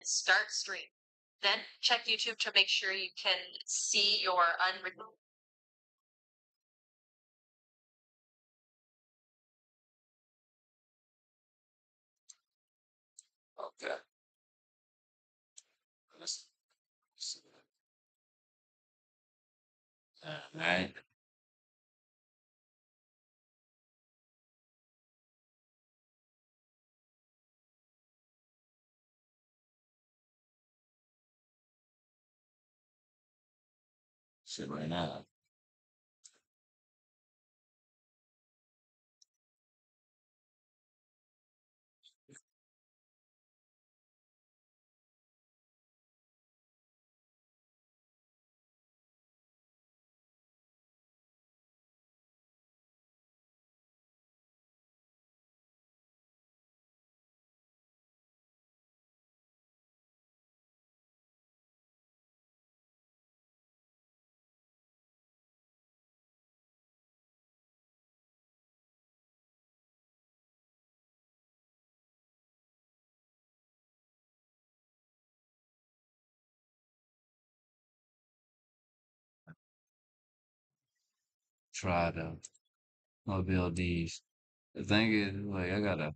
Start stream. Then check YouTube to make sure you can see your unread. Okay. Let's see. All right. Shit right now. Try to build these. The thing is, like, I gotta,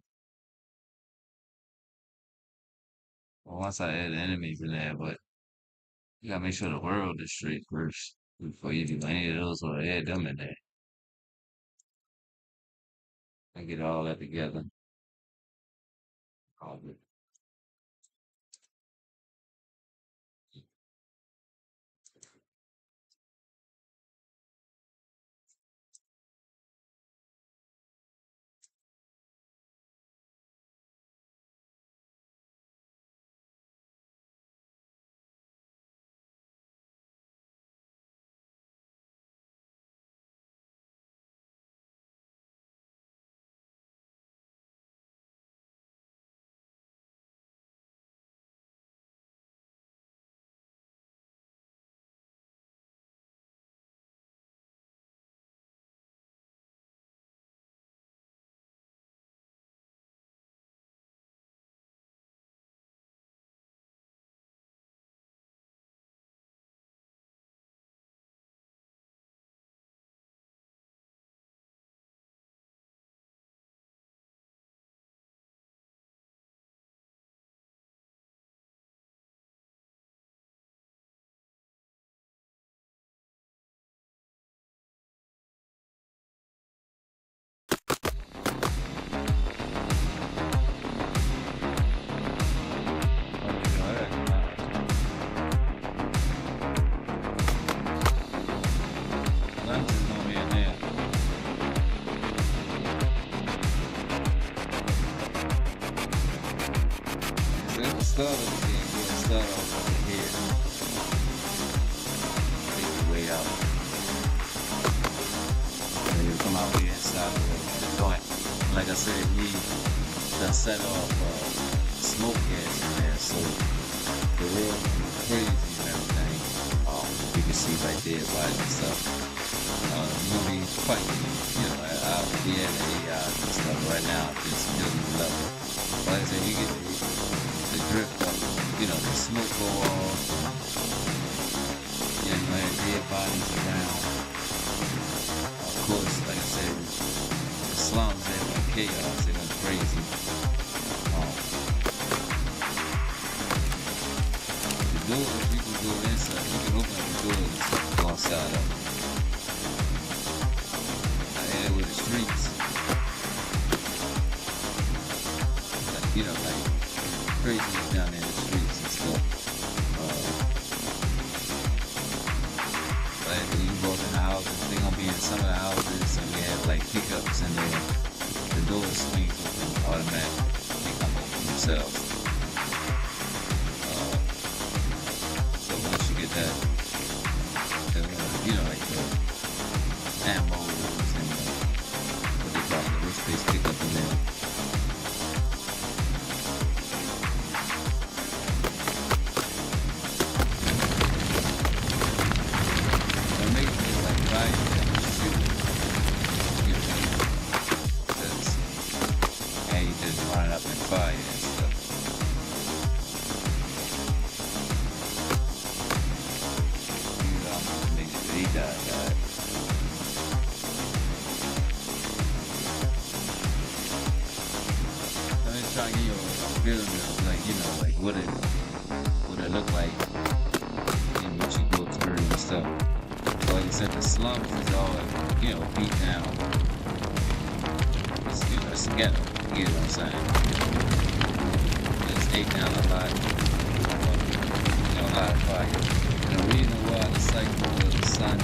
well, once I add enemies in there, but you gotta make sure the world is straight first before you do any of those or add them in there. I get all that together. All of it. Lunch is gonna be in there. So let's start off again. We'll start off over here. Take your way out. And you come out here inside of the joint. Like I said, we done set off smoke gas in there, so the world is crazy and everything. You can see right there by itself. You're gonna be fighting, out here in the AI and stuff right now, just building level. Like I said, you get the drift up, the smoke go off, you have dead bodies around. Of course, like I said, the slums, they went chaos, they went crazy. The doors, you can go inside, you can open up the doors and stuff, go outside of them. With the streets, like craziness down there in the streets and stuff. Like when you go up in the houses, they're gonna be in some of the houses, and we have like pickups in there. The door swings open automatically; they come open themselves. So once you get that, like the ammo. Space pick up in there. What makes me like right shoot. Because you just run it up and fire and stuff. building it, like, like what it look like, and what you go through and stuff. So like I said, the slums is all, beat down. It's a ghetto. You get what I'm saying? It's ate down a lot. A lot of fire. The reason why the cycle of the sun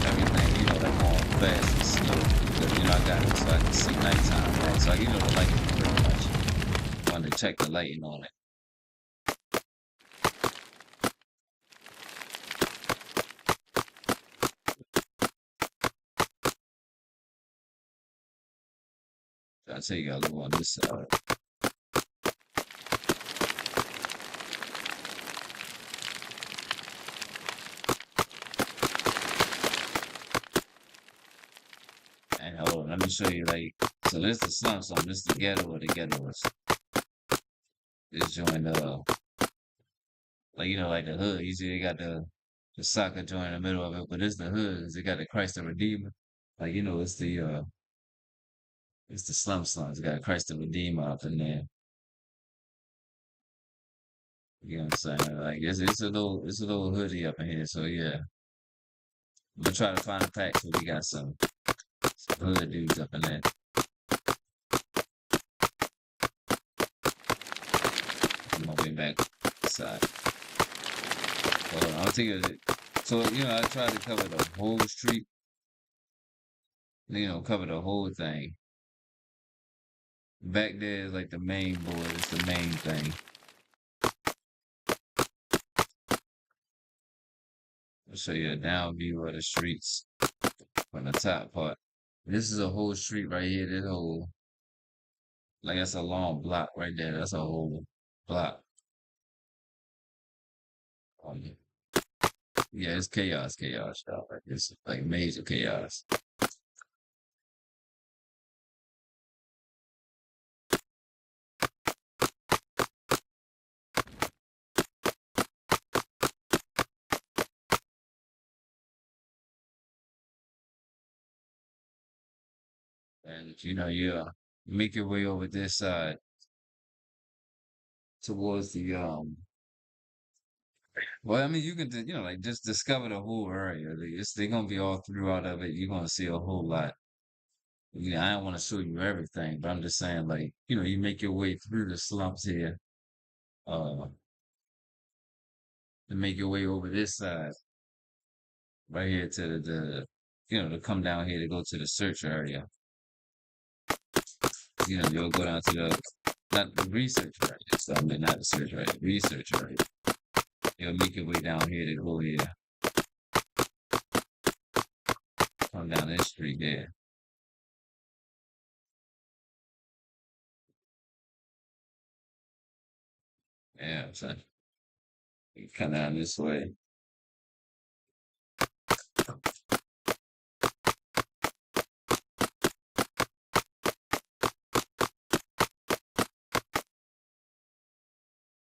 everything, they're going fast and slow. Because, I got it so I can see nighttime, right? So, the lighting pretty much. I want to check the lighting on it. I'll tell you a little on this side. And hold on, let me show you, so this is the slum song, this is the ghetto or the ghettos. This joint, like the hood. You see they got the soccer joint in the middle of it, but it's the hood. They got the Christ the Redeemer. It's the slums. It's got Christ the Redeemer up in there. You know what I'm saying? Like it's a little hoodie up in here. So yeah, I'm gonna try to find a pack so we got some hood dudes up in there. I'm gonna be back inside. Hold on, I'll take it. So I try to cover the whole street. Cover the whole thing. Back there is like the main board. It's the main thing. I'll show you a down view of the streets from the top part. This is a whole street right here. This whole, that's a long block right there. That's a whole block. Yeah, it's chaos, y'all. It's like major chaos. And you make your way over this side towards the well, I mean, you can just discover the whole area. They're gonna be all throughout of it. You're gonna see a whole lot. I don't want to show you everything, but I'm just saying, you make your way through the slums here, uh, to make your way over this side, right here to to come down here to go to the search area. You'll go down to not the research area. So I mean, not the search area, the research area. You'll make your way down here to go here. Come down this street there. Yeah, so you come down this way.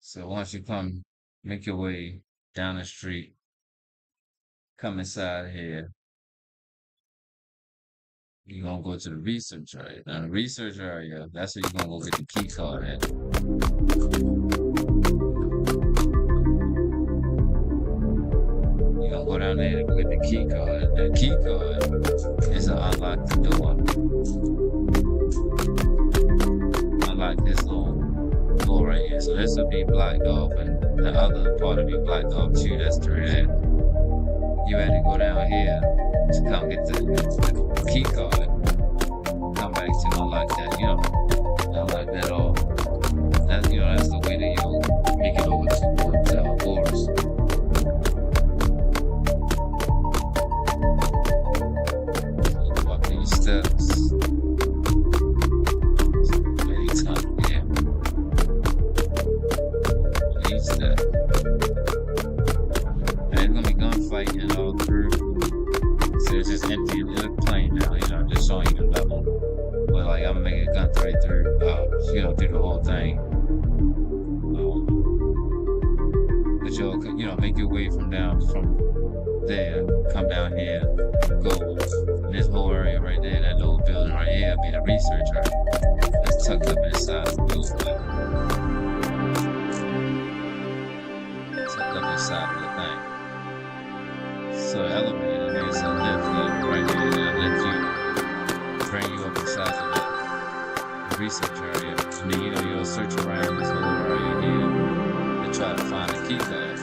So once you make your way down the street, come inside here, you're gonna go to the research area. Now the research area, that's where you're gonna go get the key card at. You're gonna go down there to go get the key card. The key card is to unlock the door. Unlock this little door right here. So this will be blocked off and the other part will be blocked off too. That's through that. You had to go down here to come get the key card. Come back to unlock that, unlock that off. That's the way that you'll make it over to Boris. Walk these steps. Many times, yeah. Each step. And there's gonna be gunfighting all through. So it's just empty. It look plain now, I'm just showing you the level. But I'm gonna make a gun right through, through the whole thing. But you'll, make your way from there, come down here, go this whole area right there, that little building right here, be the research area. It's tucked up inside the building. Tucked up inside of the thing. So elevator, I mean, it's a lift right here that lets you bring you up inside of the research area. And then, you'll search around this whole area here to try to find a key path.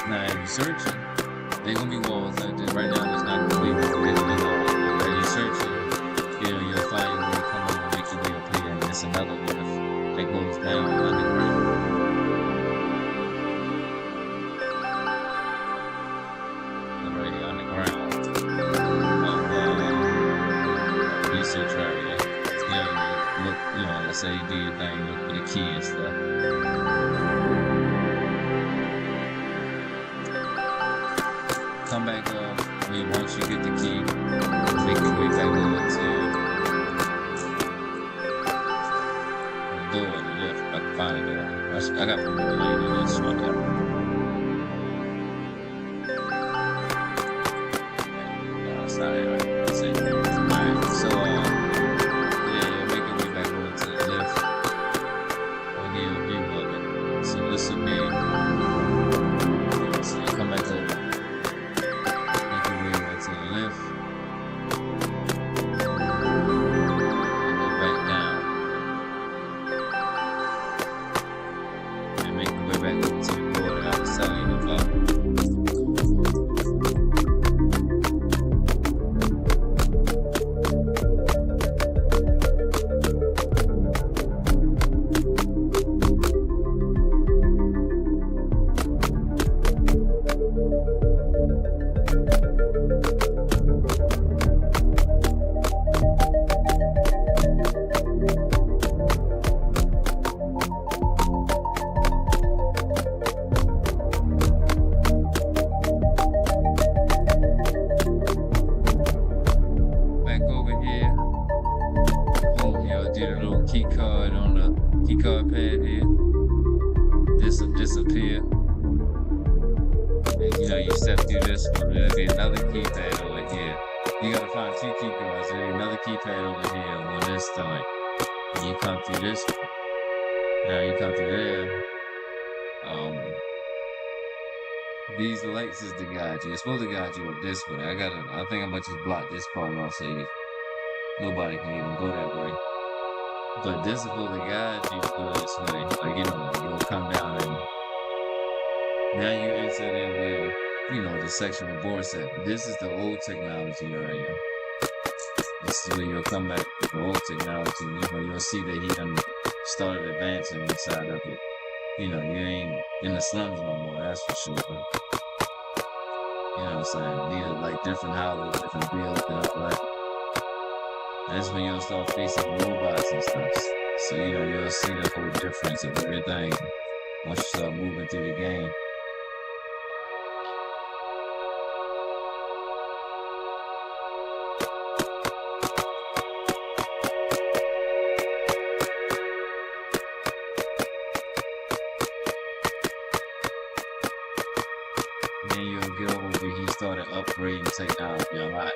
Now, if you're searching, there gonna be walls like this. Right now, it's not complete. As you're searching, you'll find your way to come over and make your way up here. And there's another lift that goes down underground. Right here underground. Research area. You look, like I say, you do your thing, look for the key and stuff. Come back up. Once you get the key, make your way back over to the door, the lift. I can find the door. I got the door later. This one there. No, it's not it, right? That's it. Alright, so you'll make your way back over to the lift. We'll get a view of it. So this will be. So you come back over. Disappear. And you step through this one, there'll be another keypad over here. You gotta find 2 key cards. There'll be another keypad over here on this side. And you come through this one. Now you come through there. These lights is to guide you. It's supposed to guide you up this way. I think I'm gonna just block this part off so nobody can even go that way. But this is supposed to guide you to go this way. Like, you'll come down and now you enter there where, the section where Boris at. This is the old technology area. This is where you'll come back with the old technology. You'll see that he done started advancing inside of it. You ain't in the slums no more, that's for sure. But, you know what I'm saying? These are like different houses, different builds and all that. That's when you'll start facing robots and stuff. So, you'll see the whole difference of everything once you start moving through the game. Then you'll get over where he started upgrading technology a lot.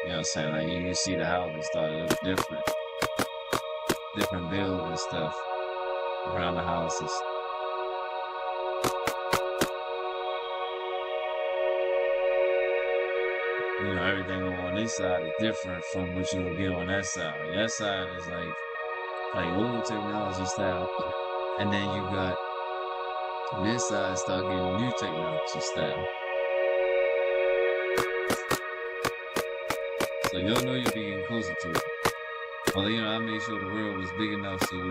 You know what I'm saying? Like, you see the houses started to look different. Different builds and stuff around the houses. Everything on this side is different from what you'll get on that side. That side is like old technology style. And then you got this side start getting new technology style. So you'll know you'll be getting closer to it. Well, I made sure the world was big enough so it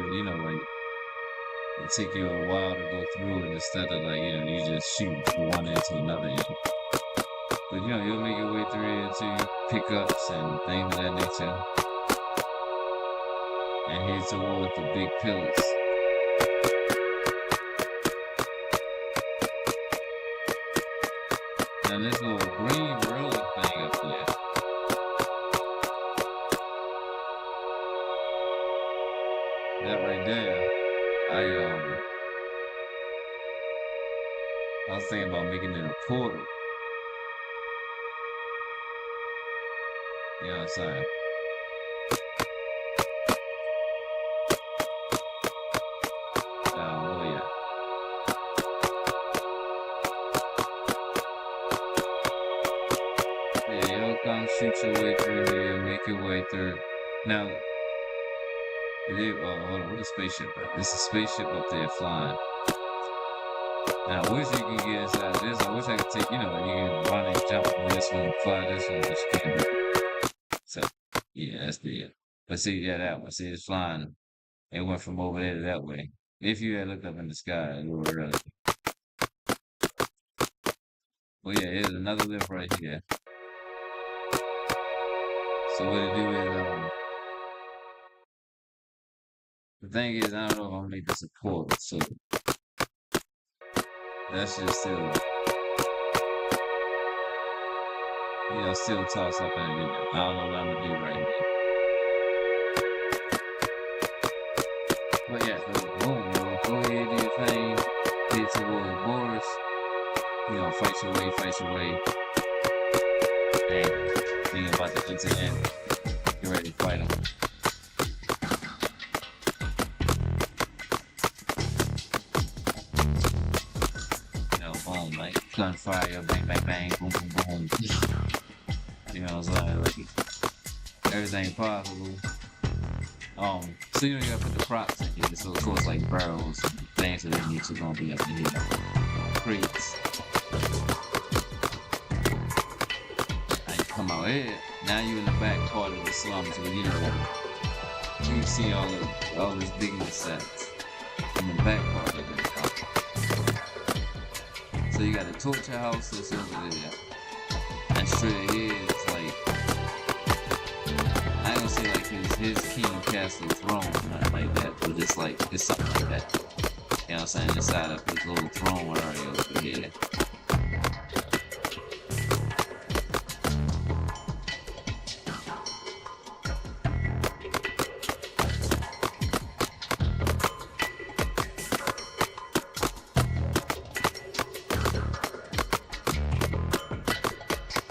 take you a while to go through it instead of you just shoot from one end to another end. But you'll make your way through it to pickups and things of that nature. And head towards the big pillars. Now this little green roller thing up there. That right there, I was thinking about making it a portal. You know what I'm saying? Oh yeah. Yeah, you'll come shoot your way through here, make your way through. Now, hold on, what a spaceship at? This is a spaceship up there flying. Now, I wish you could get inside this. I wish I could take, you can run and jump on this one, fly this one, but you can't do it. So, yeah, that's the, but see, yeah, that one, see, it's flying. It went from over there to that way. If you had looked up in the sky a little earlier. Well, yeah, here's another lift right here. So what it do is, the thing is, I don't know if I'm gonna make this a port, so that's just still, still toss up in it. I don't know what I'm gonna do right here. But yeah, so boom, go ahead, do your thing, head towards Boris, fight your way, and being about to enter in, get ready to fight him. Boom, like gunfire, bang, bang, bang, boom, boom, boom. You know what I'm saying? Like, everything possible. So you gotta put the props in here. So of course, like barrels, things that they need to gonna be up in here. Crates. And you come out here. Now you in the back part of the slums where you see all this digging sets in the back part of it. So you got a torture house that's over there. And straight ahead, it's like, I ain't gonna say like his king castle throne, nothing like that, but it's something like that. You know what I'm saying? Inside of his little throne area over here.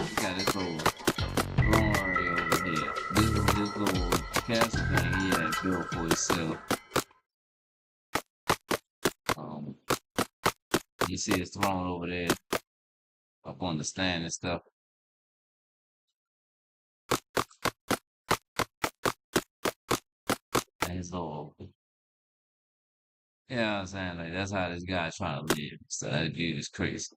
You got this little throne area over here. This little castle thing he had built for himself. You see his throne over there, up on the stand and stuff. And his little, you know what I'm saying? Like, that's how this guy's trying to live. So that dude is crazy.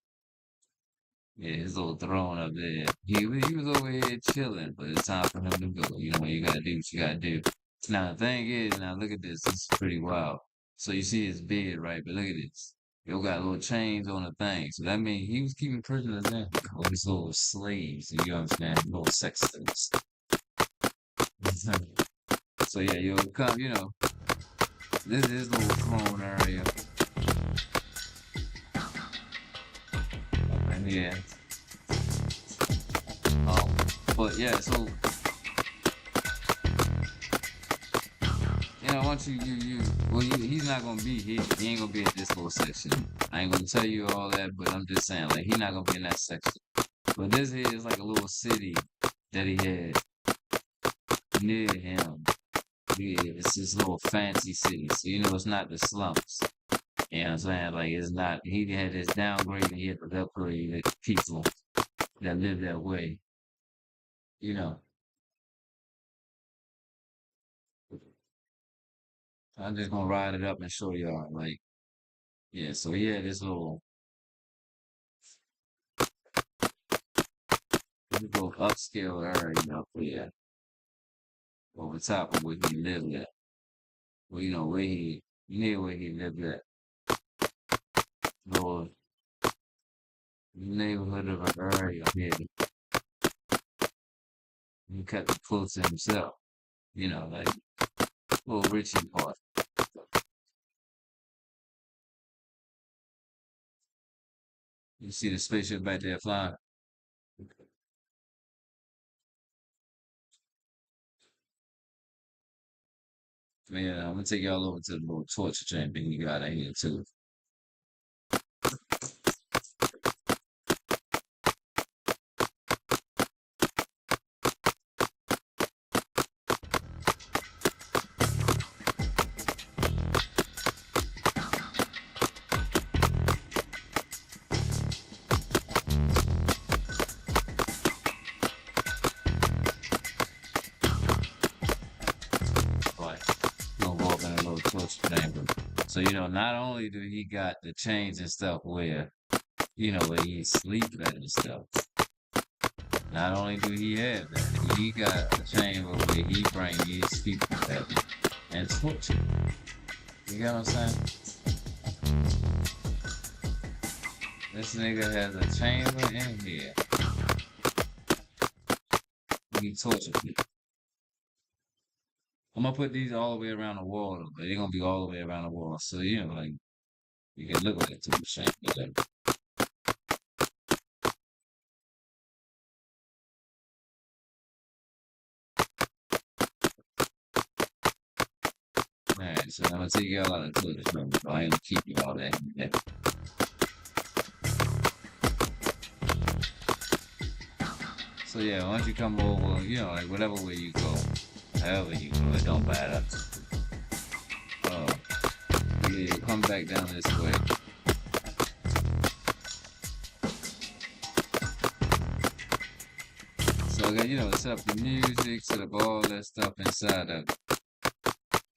Yeah, his little throne up there. He was over here chilling, but it's time for him to go. You gotta do what you gotta do. Now, the thing is, now look at this. This is pretty wild. So you see his bed, right? But look at this. Yo got little chains on the thing. So that means he was keeping prisoners in. All these little slaves, you understand? Little sex slaves. So yeah, you'll come, this is his little throne area. And yeah. But yeah, so once he's not gonna be here. He ain't gonna be at this little section. I ain't gonna tell you all that, but I'm just saying, like, he's not gonna be in that section. But this here is like a little city that he had near him. Yeah, it's this little fancy city. So it's not the slums. You know what I'm saying? Like, it's not. He had this downgrade and he had to upgrade the people that live that way. I'm just gonna ride it up and show y'all. Like, yeah. So he had this little upscale area up there over top of where he lived at. Well, near where he lived at. Little neighborhood of an area here. He kept it close to himself. Like little Richie part. You see the spaceship back there flying. Man, I'm gonna take y'all over to the little torture chamber you got in here too. not only do he got the chains and stuff where, where he sleep at and stuff, not only do he have that, he got a chain where he bring these people at and torture. You get what I'm saying? This nigga has a chamber in here. He torture people. I'm gonna put these all the way around the wall, but they're gonna be all the way around the wall. So, like, you can look at it to the chamber. Alright, so I'm gonna take y'all out of the toilet room, but I ain't gonna keep you all that. Yeah. So yeah, once you come over, like whatever way you go, however you go, it don't matter. Yeah, come back down this way. So again, set up the music, set up all that stuff inside of it.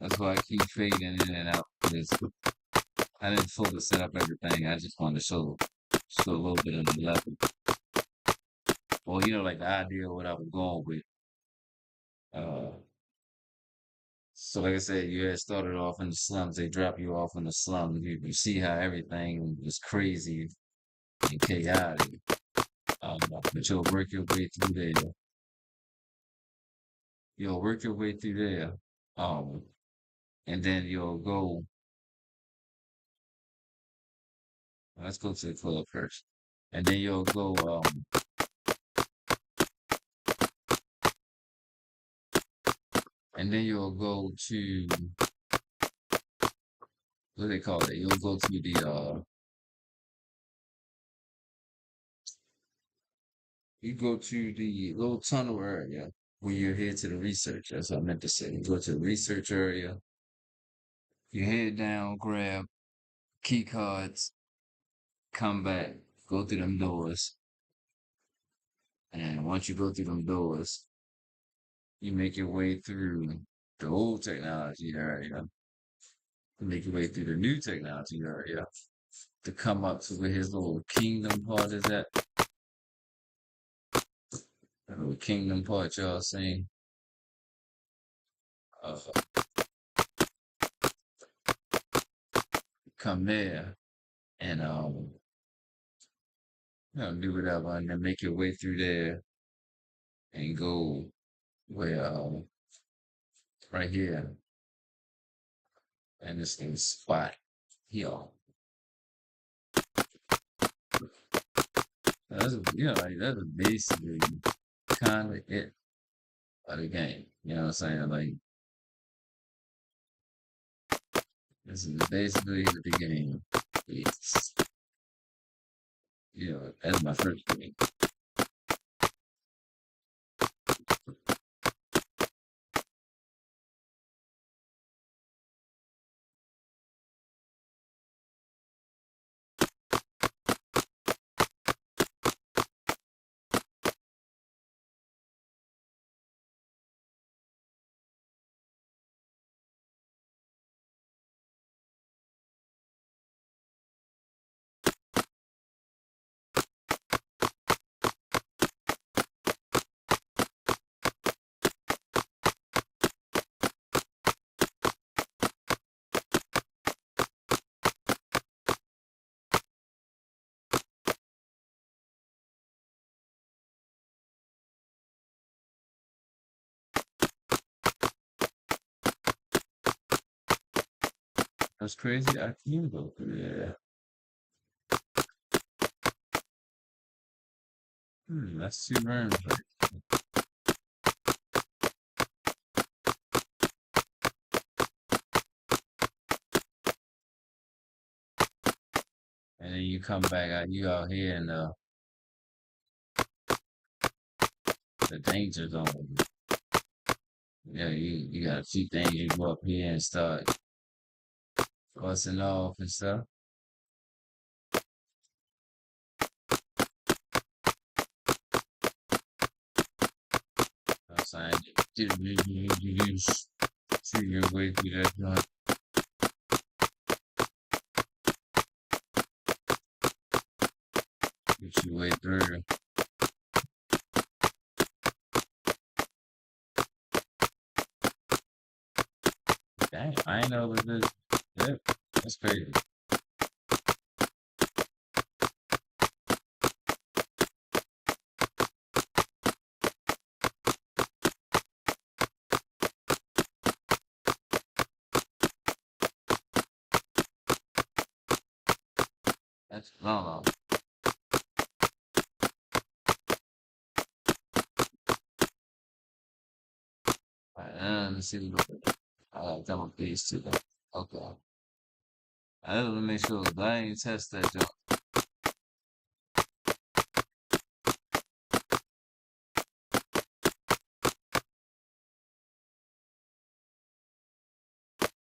That's why I keep fading in and out. Because I didn't fully set up everything. I just wanted to show a little bit of the level. Or, like the idea of what I was going with. So like I said, you had started off in the slums. They drop you off in the slums. You see how everything was crazy and chaotic. But you'll work your way through there. You'll work your way through there. And then you'll go. Let's go to the club first. And then you'll go. And then you'll go to what do they call it? You'll go to the you go to the little tunnel area where you're head to the research. That's what I meant to say. You go to the research area. You head down, grab key cards, come back, go through them doors. And once you go through them doors, you make your way through the old technology area. You make your way through the new technology area to come up to where his little kingdom part is at. That little kingdom part y'all seen. Come there and do whatever and then make your way through there and go where right here and this spot here. That's that's basically kind of it of the game. You know what I'm saying? Like this is basically the game. It's, that's my first game. That's crazy. I can go through there. That's 2 rooms right. And then you come back out, you out here in the danger zone. You got a few things you go up here and start busting off and stuff. I'm saying, you see your way through that joint. Get your way through. Dang, I ain't know this. Yep, that's crazy. That's phenomenal. Alright, let me see. Double these two. Okay. I have to make sure that I ain't test that jump.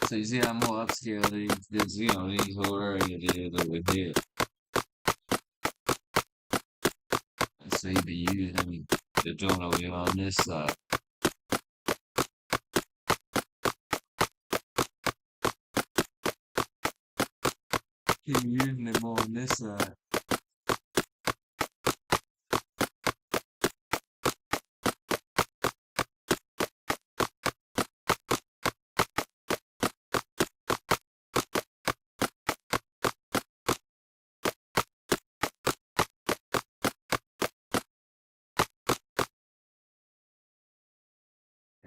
So you see how more upscale these whole area is over here. And so you be using the joint over here on this side. Keep using it more on this side.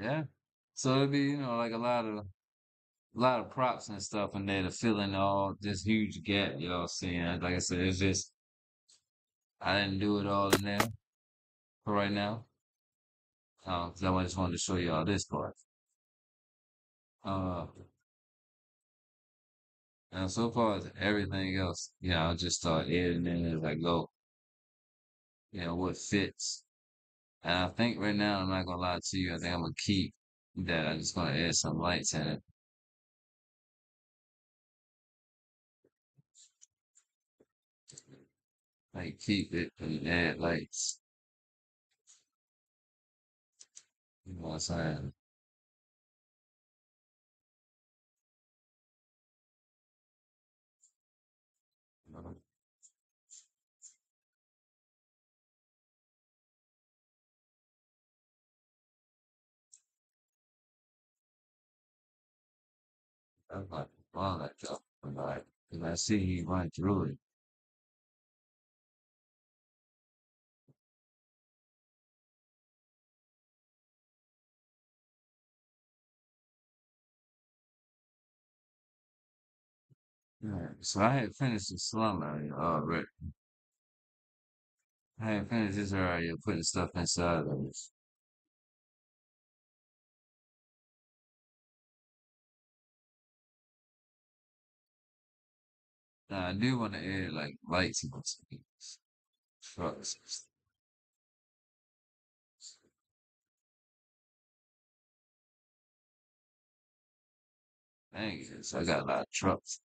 Yeah. So it'd be, like a lot of props and stuff in there to fill in all this huge gap, seeing. Like I said, it's just I didn't do it all in there for right now. 'Cause I just wanted to show you all this part. Uh, and so far as everything else, I'll just start editing in as I go. What fits. And I think right now, I'm not gonna lie to you, I think I'm gonna keep that. I'm just gonna add some lights in it. Like keep it and add lights. You know what I'm saying? I'm like, wow, that job. Like, and I see you run through it. Yeah. So I had finished the slum area already. I had finished this area putting stuff inside of it. Now I do want to add like lights and things, trucks and stuff. Dang it. So I got a lot of trucks.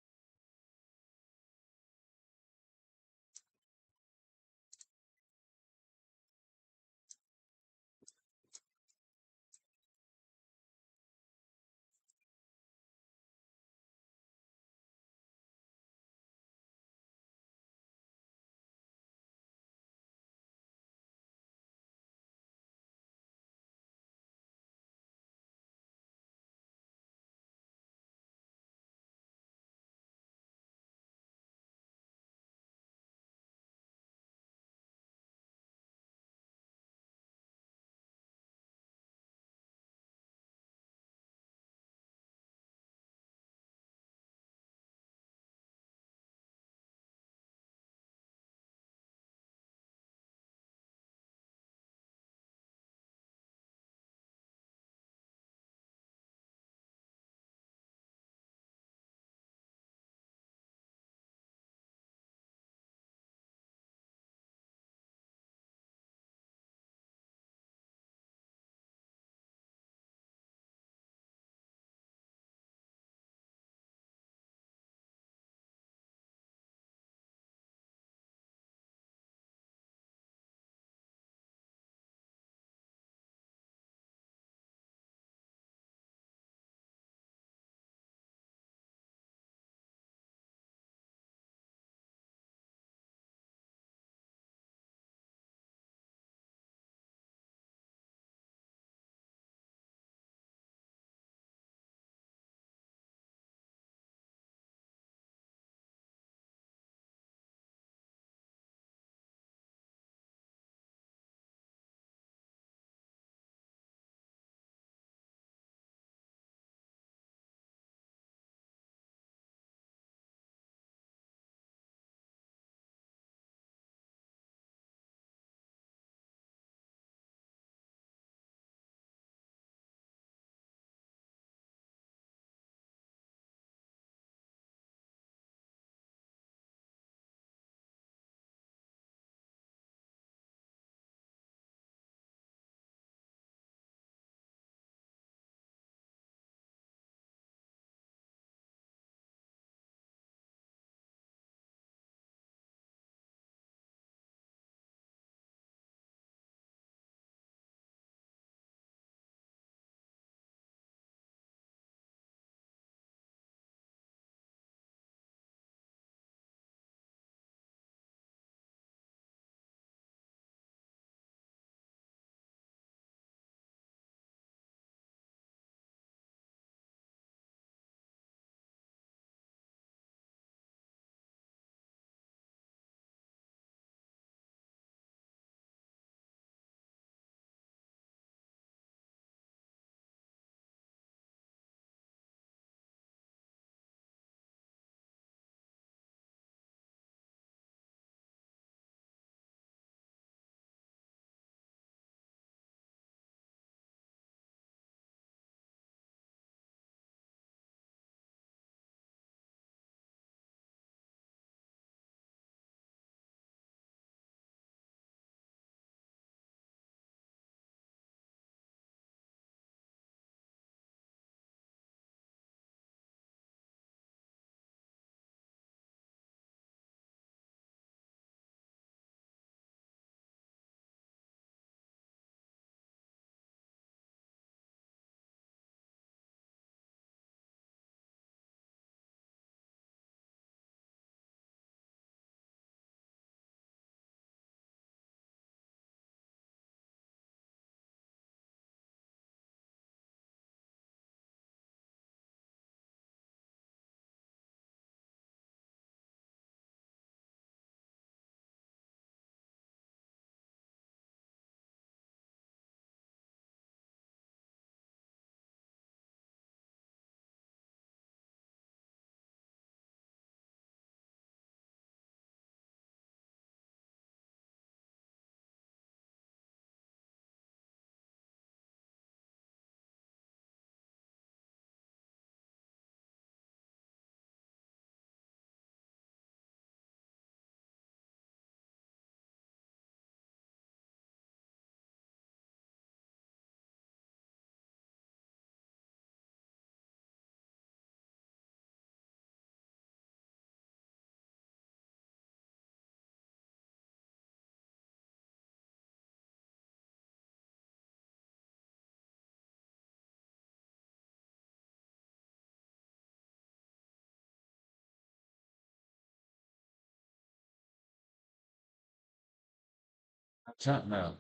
I'm trying now.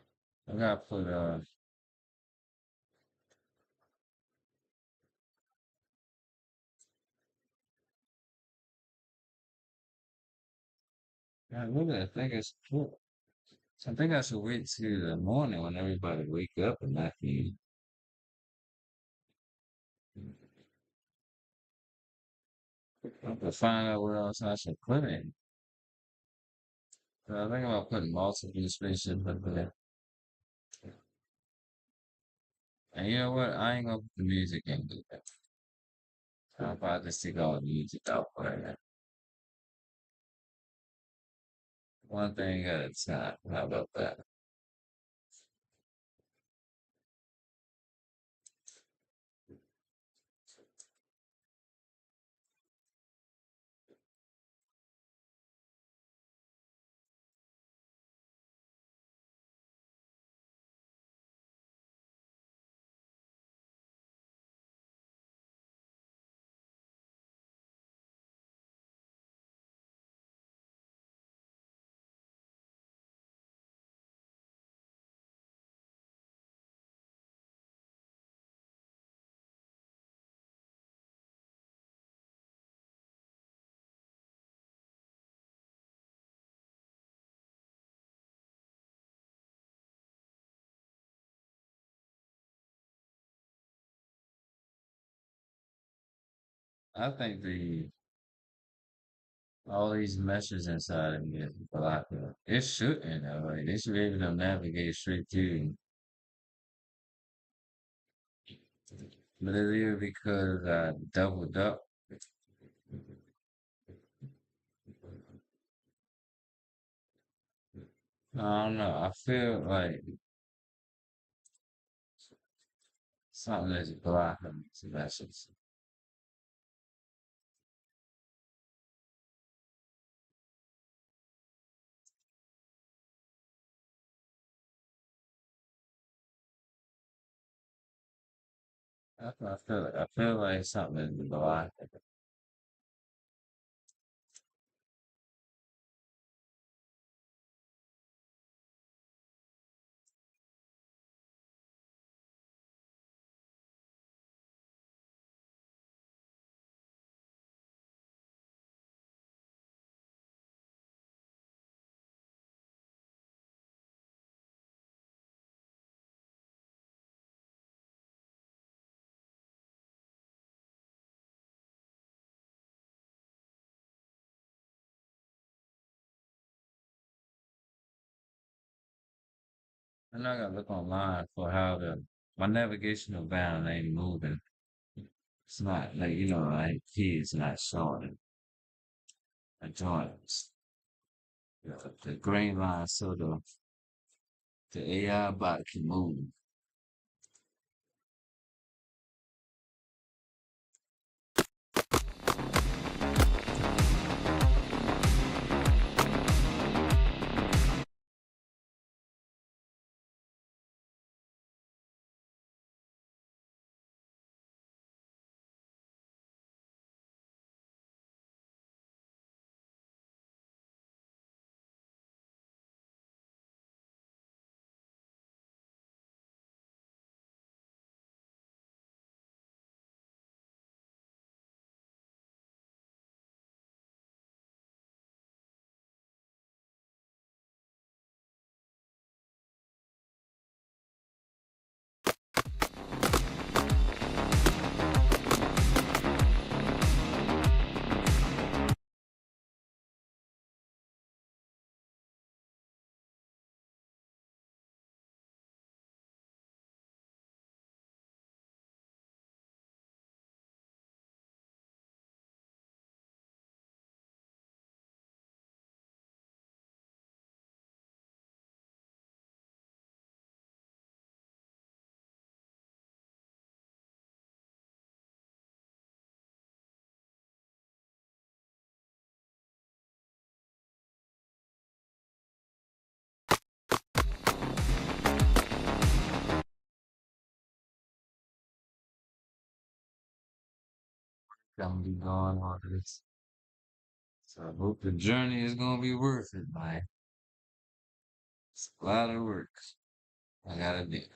I gotta put look at I think it's cool. I think I should wait till the morning when everybody wake up and I can find out what else I should put in. I think about putting multiple spaceships up there. And you know what? I ain't gonna put the music in there. I'll probably just take all the music out for it. One thing at a time. How about that? I think all these meshes inside of me is blocking. It shouldn't though. Like they should be able to navigate straight to. But it is because I doubled up. I don't know. I feel like something is blocking these meshes. That's what I feel like. I feel like something is blocking. I'm not gonna look online for how my navigational band ain't moving. It's not like like keys not showing the joints. The green line so the AI bot can move. Gonna be going on this. So I hope the journey is gonna be worth it, man. It's a lot of work. I gotta admit.